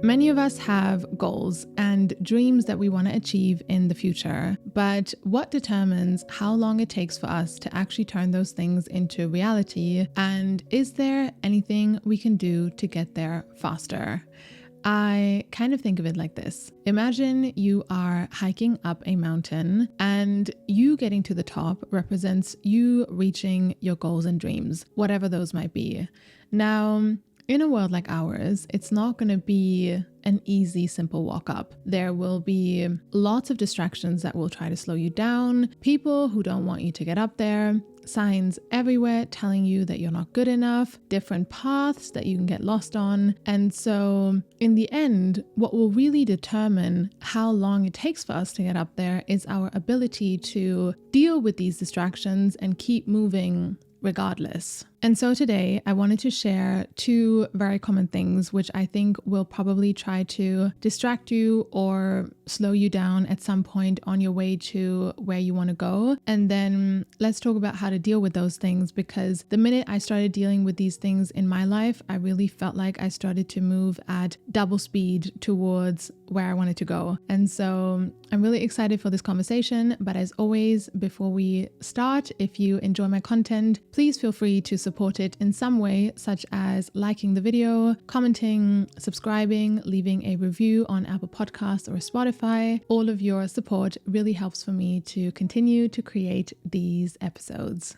Many of us have goals and dreams that we want to achieve in the future, but what determines how long it takes for us to actually turn those things into reality? And is there anything we can do to get there faster? I kind of think of it like this. Imagine you are hiking up a mountain and you getting to the top represents you reaching your goals and dreams, whatever those might be. Now, in a world like ours, it's not going to be an easy, simple walk up. There will be lots of distractions that will try to slow you down, people who don't want you to get up there, signs everywhere telling you that you're not good enough, different paths that you can get lost on. And so in the end, what will really determine how long it takes for us to get up there is our ability to deal with these distractions and keep moving regardless. And so today I wanted to share two very common things which I think will probably try to distract you or slow you down at some point on your way to where you want to go. And then let's talk about how to deal with those things, because the minute I started dealing with these things in my life, I really felt like I started to move at double speed towards where I wanted to go. And so I'm really excited for this conversation. But as always, before we start, if you enjoy my content, please feel free to support it in some way, such as liking the video, commenting, subscribing, leaving a review on Apple Podcasts or Spotify. All of your support really helps for me to continue to create these episodes.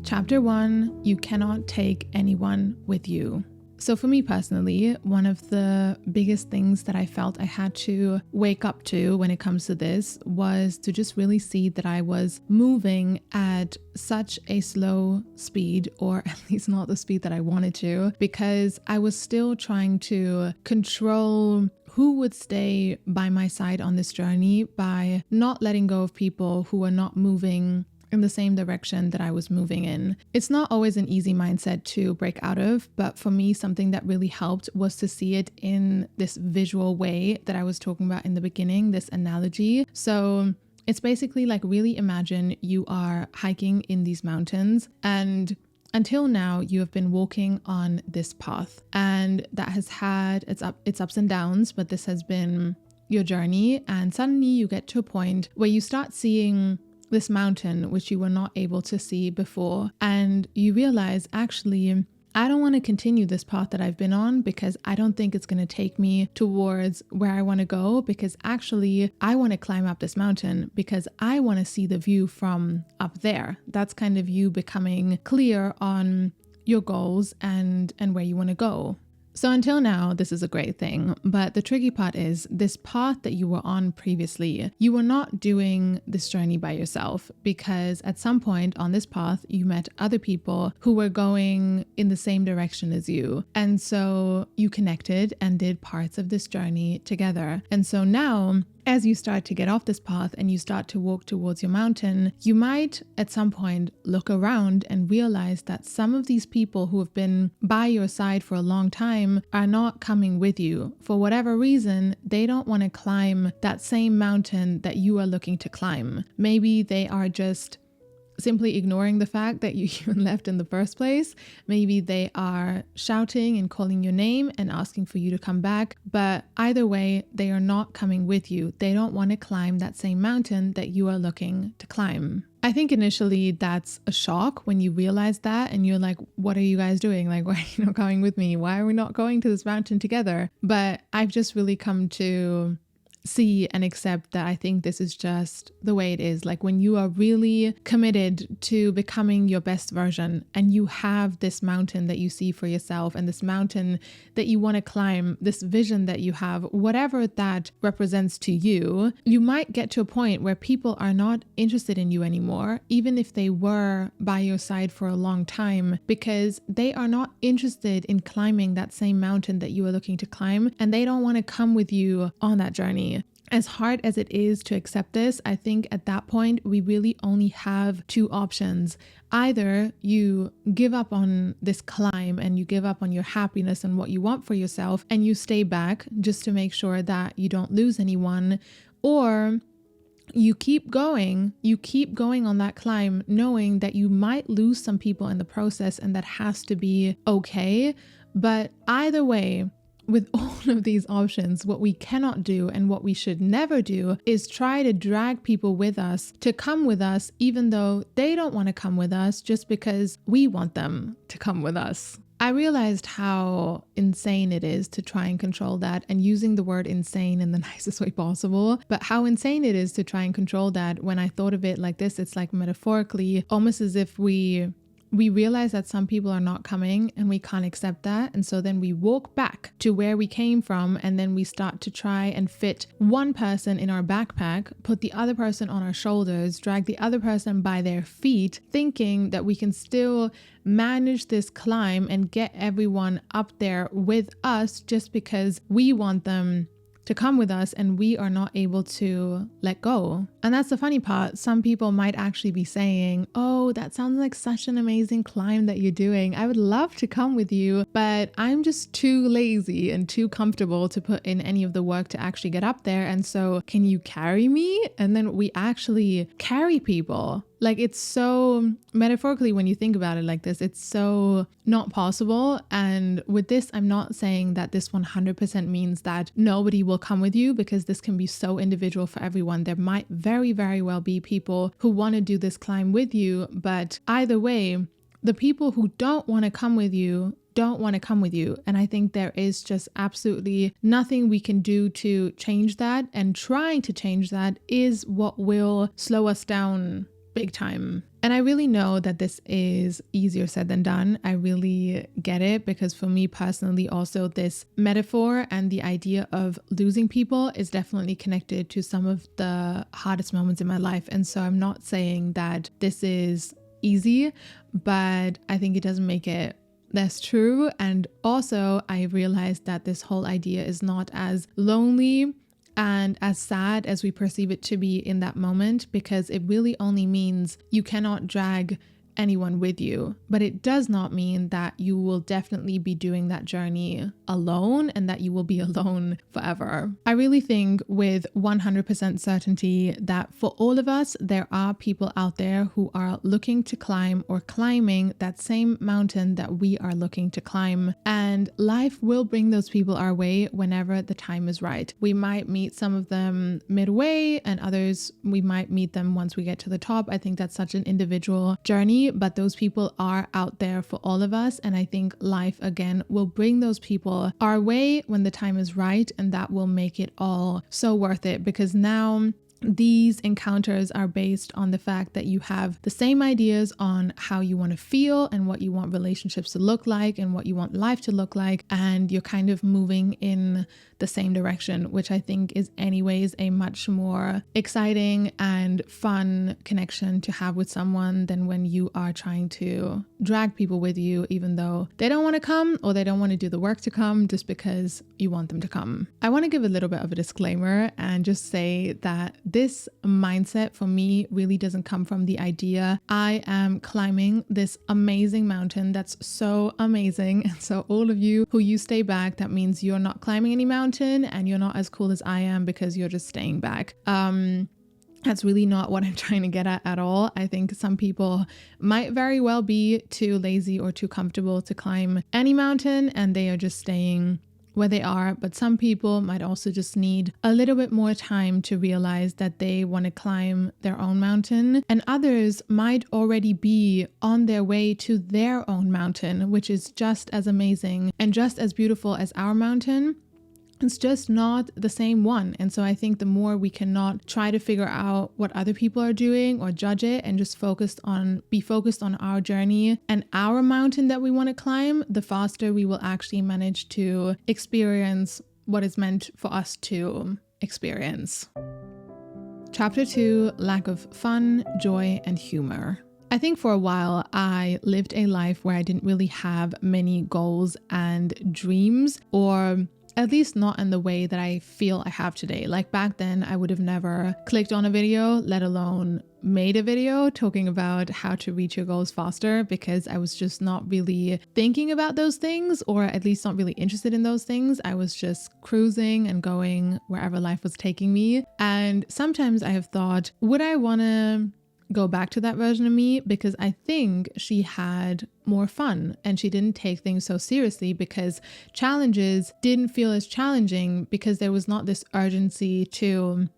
Chapter 1, you cannot take anyone with you. So for me personally, one of the biggest things that I felt I had to wake up to when it comes to this was to just really see that I was moving at such a slow speed, or at least not the speed that I wanted to, because I was still trying to control who would stay by my side on this journey by not letting go of people who were not moving in the same direction that I was moving in. It's not always an easy mindset to break out of, but for me, something that really helped was to see it in this visual way that I was talking about in the beginning, this analogy. So it's basically like, really imagine you are hiking in these mountains, and until now you have been walking on this path, and that has had its ups and downs, but this has been your journey. And suddenly you get to a point where you start seeing this mountain which you were not able to see before, and you realize, actually, I don't want to continue this path that I've been on because I don't think it's going to take me towards where I want to go, because actually I want to climb up this mountain because I want to see the view from up there. That's kind of you becoming clear on your goals and where you want to go. So until now, this is a great thing, but the tricky part is this path that you were on previously, you were not doing this journey by yourself, because at some point on this path, you met other people who were going in the same direction as you. And so you connected and did parts of this journey together. And so now, as you start to get off this path and you start to walk towards your mountain, you might at some point look around and realize that some of these people who have been by your side for a long time are not coming with you. For whatever reason, they don't want to climb that same mountain that you are looking to climb. Maybe they are just simply ignoring the fact that you even left in the first place. Maybe they are shouting and calling your name and asking for you to come back. But either way, they are not coming with you. They don't want to climb that same mountain that you are looking to climb. I think initially that's a shock when you realize that and you're like, what are you guys doing? Like, why are you not coming with me? Why are we not going to this mountain together? But I've just really come to see and accept that I think this is just the way it is. Like, when you are really committed to becoming your best version and you have this mountain that you see for yourself and this mountain that you want to climb, this vision that you have, whatever that represents to you, you might get to a point where people are not interested in you anymore, even if they were by your side for a long time, because they are not interested in climbing that same mountain that you are looking to climb, and they don't want to come with you on that journey. As hard as it is to accept this, I think at that point, we really only have two options. Either you give up on this climb and you give up on your happiness and what you want for yourself, and you stay back just to make sure that you don't lose anyone, or you keep going on that climb, knowing that you might lose some people in the process, and that has to be okay. But either way, with all of these options, what we cannot do and what we should never do is try to drag people with us to come with us, even though they don't want to come with us, just because we want them to come with us. I realized how insane it is to try and control that, and using the word insane in the nicest way possible, but how insane it is to try and control that. When I thought of it like this, it's like metaphorically, almost as if we realize that some people are not coming and we can't accept that. And so then we walk back to where we came from, and then we start to try and fit one person in our backpack, put the other person on our shoulders, drag the other person by their feet, thinking that we can still manage this climb and get everyone up there with us just because we want them to come with us and we are not able to let go. And that's the funny part. Some people might actually be saying, oh, that sounds like such an amazing climb that you're doing. I would love to come with you, but I'm just too lazy and too comfortable to put in any of the work to actually get up there. And so can you carry me? And then we actually carry people. Like, it's so, metaphorically, when you think about it like this, it's so not possible. And with this, I'm not saying that this 100% means that nobody will come with you, because this can be so individual for everyone. There might very, very well be people who want to do this climb with you, but either way, the people who don't want to come with you don't want to come with you. And I think there is just absolutely nothing we can do to change that. And trying to change that is what will slow us down big time. And I really know that this is easier said than done. I really get it, because for me personally also, this metaphor and the idea of losing people is definitely connected to some of the hardest moments in my life. And so I'm not saying that this is easy, but I think it doesn't make it less true. And also I realized that this whole idea is not as lonely and as sad as we perceive it to be in that moment, because it really only means you cannot drag anyone with you, but it does not mean that you will definitely be doing that journey alone and that you will be alone forever. I really think with 100% certainty that for all of us, there are people out there who are looking to climb or climbing that same mountain that we are looking to climb, and life will bring those people our way whenever the time is right. We might meet some of them midway, and others we might meet them once we get to the top. I think that's such an individual journey, but those people are out there for all of us. And I think life again will bring those people our way when the time is right. And that will make it all so worth it, because now these encounters are based on the fact that you have the same ideas on how you want to feel and what you want relationships to look like and what you want life to look like. And you're kind of moving in the same direction, which I think is anyways a much more exciting and fun connection to have with someone than when you are trying to drag people with you, even though they don't want to come or they don't want to do the work to come, just because you want them to come. I want to give a little bit of a disclaimer and just say that this mindset for me really doesn't come from the idea I am climbing this amazing mountain that's so amazing. And so all of you who stay back, that means you're not climbing any mountain and you're not as cool as I am because you're just staying back. That's really not what I'm trying to get at all. I think some people might very well be too lazy or too comfortable to climb any mountain and they are just staying where they are. But some people might also just need a little bit more time to realize that they want to climb their own mountain. And others might already be on their way to their own mountain, which is just as amazing and just as beautiful as our mountain. It's just not the same one. And so I think the more we cannot try to figure out what other people are doing or judge it and just be focused on our journey and our mountain that we want to climb, the faster we will actually manage to experience what is meant for us to experience. Chapter 2, lack of fun, joy, and humor. I think for a while I lived a life where I didn't really have many goals and dreams, or at least not in the way that I feel I have today. Like back then, I would have never clicked on a video, let alone made a video talking about how to reach your goals faster, because I was just not really thinking about those things, or at least not really interested in those things. I was just cruising and going wherever life was taking me. And sometimes I have thought, would I want to go back to that version of me? Because I think she had more fun and she didn't take things so seriously, because challenges didn't feel as challenging because there was not this urgency to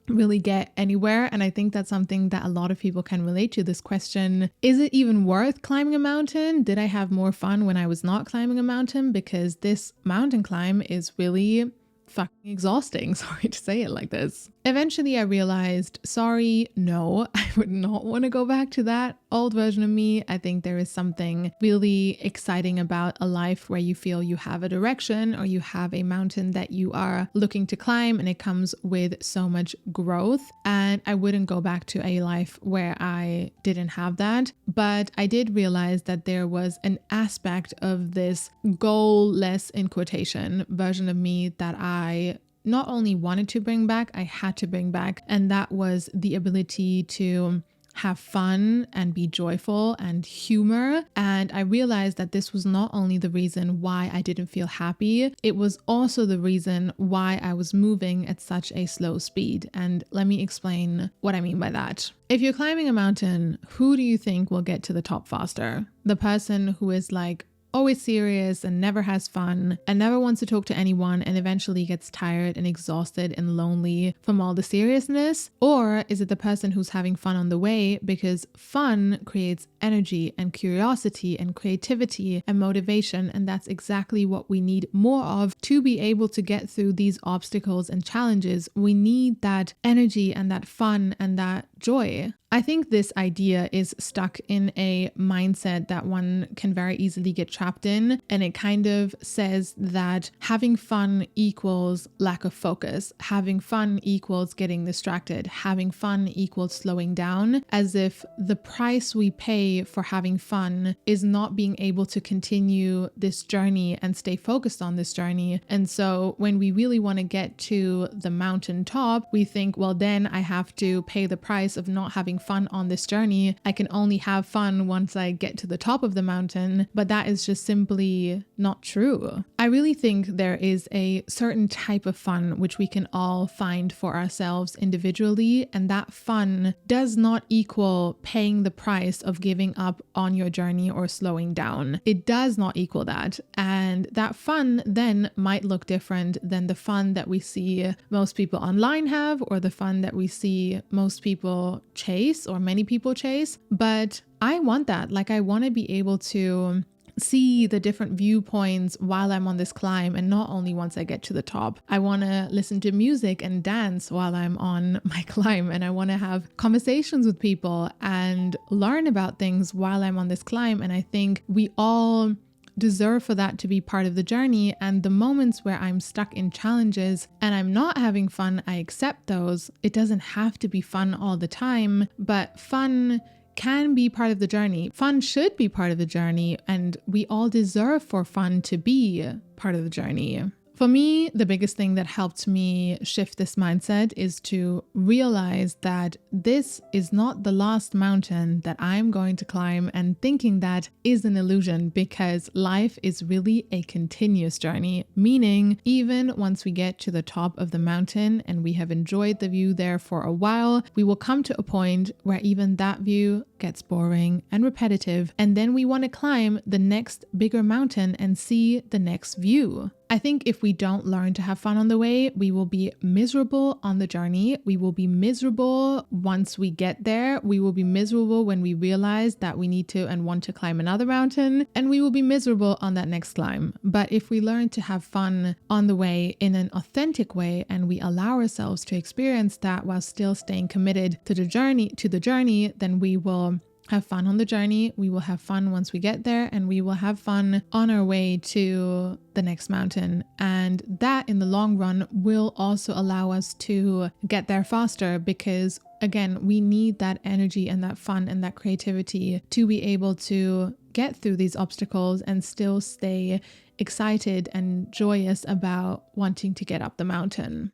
really get anywhere. And I think that's something that a lot of people can relate to, this question, is it even worth climbing a mountain? Did I have more fun when I was not climbing a mountain? Because this mountain climb is really fucking exhausting. Sorry to say it like this. Eventually I realized, sorry, no, I would not want to go back to that old version of me. I think there is something really exciting about a life where you feel you have a direction, or you have a mountain that you are looking to climb, and it comes with so much growth. And I wouldn't go back to a life where I didn't have that. But I did realize that there was an aspect of this goal-less, in quotation, version of me that I not only wanted to bring back, I had to bring back. And that was the ability to have fun and be joyful and humor. And I realized that this was not only the reason why I didn't feel happy, it was also the reason why I was moving at such a slow speed. And let me explain what I mean by that. If you're climbing a mountain, who do you think will get to the top faster? The person who is like always serious and never has fun and never wants to talk to anyone, and eventually gets tired and exhausted and lonely from all the seriousness? Or is it the person who's having fun on the way, because fun creates energy and curiosity and creativity and motivation, and that's exactly what we need more of to be able to get through these obstacles and challenges. We need that energy and that fun and that joy. I think this idea is stuck in a mindset that one can very easily get trapped in, and it kind of says that having fun equals lack of focus, having fun equals getting distracted, having fun equals slowing down, as if the price we pay for having fun is not being able to continue this journey and stay focused on this journey. And so when we really want to get to the mountain top, we think, well, then I have to pay the price of not having fun on this journey. I can only have fun once I get to the top of the mountain, but that is just simply not true. I really think there is a certain type of fun which we can all find for ourselves individually, and that fun does not equal paying the price of giving up on your journey or slowing down. It does not equal that. And that fun then might look different than the fun that we see most people online have, or the fun that we see most people chase, or many people chase. But I want that. Like, I want to be able to see the different viewpoints while I'm on this climb, and not only once I get to the top. I want to listen to music and dance while I'm on my climb, and I want to have conversations with people and learn about things while I'm on this climb. And I think we all deserve for that to be part of the journey. And the moments where I'm stuck in challenges and I'm not having fun, I accept those. It doesn't have to be fun all the time, but fun can be part of the journey. Fun should be part of the journey, and we all deserve for fun to be part of the journey. For me, the biggest thing that helped me shift this mindset is to realize that this is not the last mountain that I'm going to climb, and thinking that is an illusion, because life is really a continuous journey, meaning even once we get to the top of the mountain and we have enjoyed the view there for a while, we will come to a point where even that view gets boring and repetitive, and then we want to climb the next bigger mountain and see the next view. I think if we don't learn to have fun on the way, we will be miserable on the journey. We will be miserable once we get there. We will be miserable when we realize that we need to and want to climb another mountain, and we will be miserable on that next climb. But if we learn to have fun on the way in an authentic way, and we allow ourselves to experience that while still staying committed to the journey, then we will have fun on the journey. We will have fun once we get there, and we will have fun on our way to the next mountain. And that in the long run will also allow us to get there faster, because again, we need that energy and that fun and that creativity to be able to get through these obstacles and still stay excited and joyous about wanting to get up the mountain.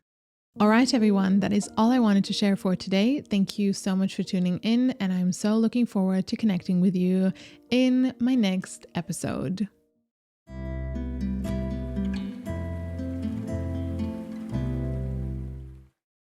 All right, everyone, that is all I wanted to share for today. Thank you so much for tuning in, and I'm so looking forward to connecting with you in my next episode.